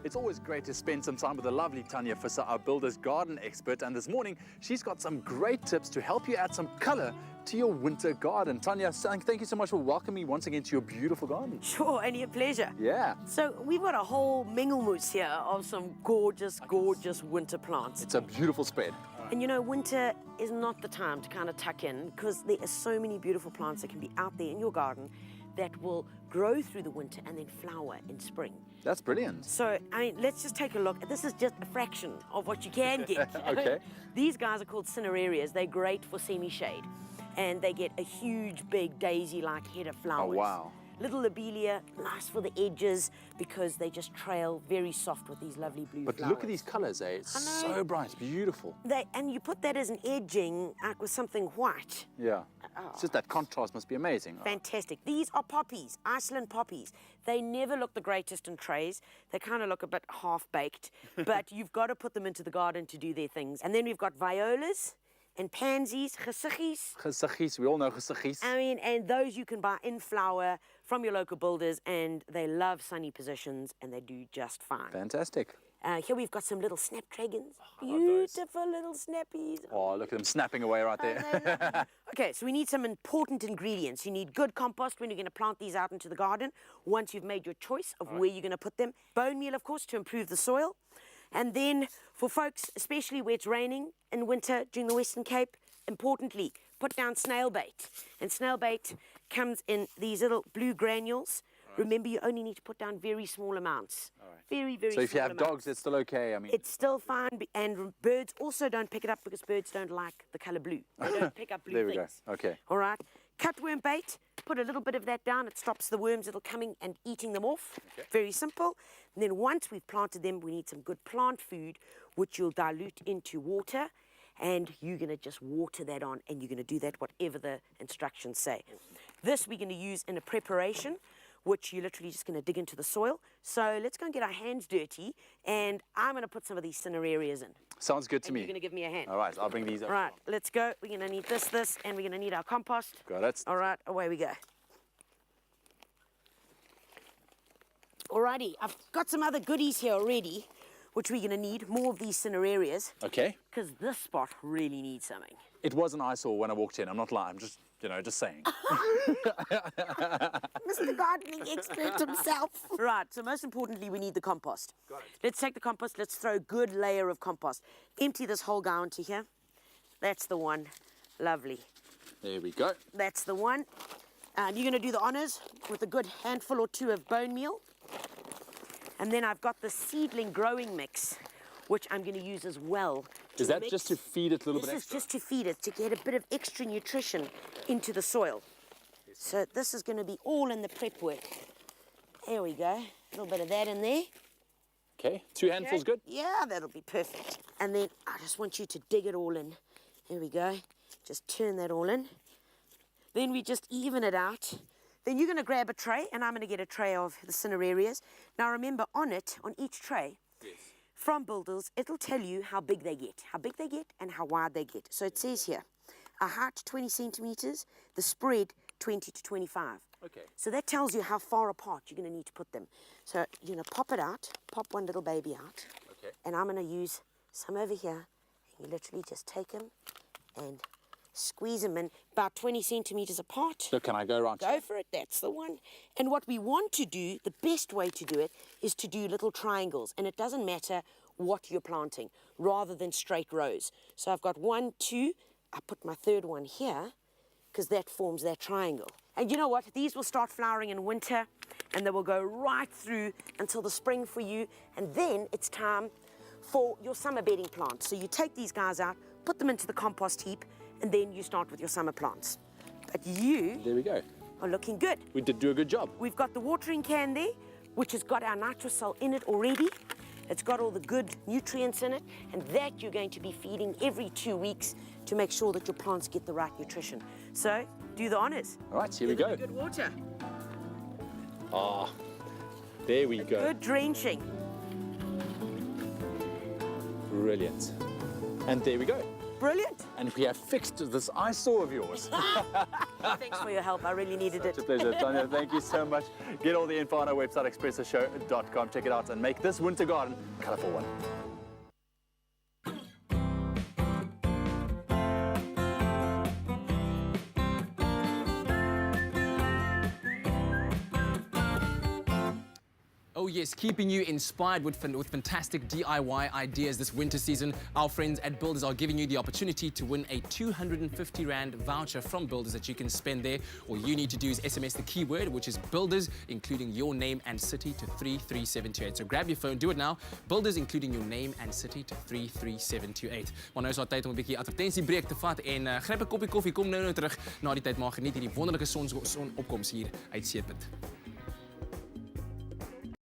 It's always great to spend some time with the lovely Tanya Visser, our builder's garden expert. And this morning, she's got some great tips to help you add some color to your winter garden. Tanya, thank you so much for welcoming me once again to your beautiful garden. Sure, and your pleasure. Yeah. So we've got a whole minglemoose here of some gorgeous, gorgeous winter plants. It's a beautiful spread. And you know, winter is not the time to kind of tuck in because there are so many beautiful plants that can be out there in your garden that will grow through the winter and then flower in spring. That's brilliant. So, I mean, let's just take a look. This is just a fraction of what you can get. Okay. These guys are called cinerarias. They're great for semi-shade. And they get a huge, big daisy-like head of flowers. Oh, wow. Little lobelia, nice for the edges because they just trail very soft with these lovely blue But flowers. look at these colors, eh? It's so bright, beautiful. And you put that as an edging with something white. Yeah. It's just that contrast must be amazing. Fantastic. These are poppies, Iceland poppies. They never look the greatest in trays. They kind of look a bit half-baked, but you've got to put them into the garden to do their things. And then we've got violas and pansies, gesiggies. Gesiggies, we all know gesiggies. I mean, and those you can buy in flower from your local builders, and they love sunny positions, and they do just fine. Fantastic. Here we've got some little snapdragons. Beautiful little snappies. Oh, look at them snapping away right there. Okay, so we need some important ingredients. You need good compost when you're going to plant these out into the garden, once you've made your choice of where you're going to put them. Bone meal, of course, to improve the soil. And then for folks, especially where it's raining in winter during the Western Cape, importantly, put down snail bait. And snail bait comes in these little blue granules. Remember, you only need to put down very small amounts. Very, very small amounts. So if you have dogs, it's still okay, I mean. It's still fine, and birds also don't pick it up because birds don't like the color blue. They don't pick up blue There we things. go, okay. All right. Cutworm bait, put a little bit of that down. It stops the worms that are coming and eating them off. Okay. Very simple. And then once we've planted them, we need some good plant food, which you'll dilute into water. And you're going to just water that on, and you're going to do that whatever the instructions say. This we're going to use in a preparation, which you're literally just going to dig into the soil. So let's go and get our hands dirty, and I'm going to put some of these cinerarias in. Sounds good to And me. you're going to give me a hand. All right, I'll bring these up. All right, let's go. We're going to need this, and we're going to need our compost. Got it. All right, away we go. Alrighty, I've got some other goodies here already, which we're going to need, more of these cinerarias. Okay. Because this spot really needs something. It was an eyesore when I walked in. I'm not lying. I'm just, just saying. Mr. Gardening expert himself. Right, so most importantly, we need the compost. Got it. Let's take the compost, let's throw a good layer of compost. Empty this whole guy onto here. That's the one. Lovely. There we go. That's the one. And you're going to do the honors with a good handful or two of bone meal. And then I've got the seedling growing mix, which I'm going to use as well. Is that just to feed it a little bit extra? This is just to feed it, to get a bit of extra nutrition into the soil. So this is going to be all in the prep work. There we go. A little bit of that in there. Okay, 2 handfuls good? Yeah, that'll be perfect. And then I just want you to dig it all in. There we go. Just turn that all in. Then we just even it out. Then you're going to grab a tray, and I'm going to get a tray of the cinerarias. Now remember, on each tray, from Builders, it'll tell you how big they get and how wide they get. So it says here, a height 20 centimeters, the spread 20 to 25. Okay. So that tells you how far apart you're going to need to put them. So you're going to pop it out, pop one little baby out. Okay. And I'm going to use some over here. And you literally just take them and squeeze them in about 20 centimeters apart. So can I go around? Go for it, that's the one. And what we want to do, the best way to do it, is to do little triangles. And it doesn't matter what you're planting, rather than straight rows. So I've got 1, 2, I put my third one here, because that forms that triangle. And you know what? These will start flowering in winter, and they will go right through until the spring for you. And then it's time for your summer bedding plants. So you take these guys out, put them into the compost heap, and then you start with your summer plants. But you There we go. are looking good. We did do a good job. We've got the watering can there, which has got our nitrocell in it already. It's got all the good nutrients in it, and that you're going to be feeding every 2 weeks to make sure that your plants get the right nutrition. So do the honors. All right, here we Give them go. a good water. Ah, there we go. Good drenching. Brilliant. And there we go. Brilliant. And we have fixed this eyesore of yours. Thanks for your help. I really needed it. It's a pleasure. Tanya, thank you so much. Get all the info on our website, expressoshow.com. Check it out and make this winter garden a colourful one. Oh yes, keeping you inspired with fantastic DIY ideas this winter season. Our friends at Builders are giving you the opportunity to win a 250 Rand voucher from Builders that you can spend there. All you need to do is SMS the keyword, which is Builders, including your name and city to 33728. So grab your phone, do it now. Builders, including your name and city to 33728. Maar nou is het tyd om 'n bietjie advertentiebreek te vat en gryp 'n koppie koffie, kom nou terug. Na die tyd maar geniet hierdie wonderlike sonopkoms hier uit Seepunt.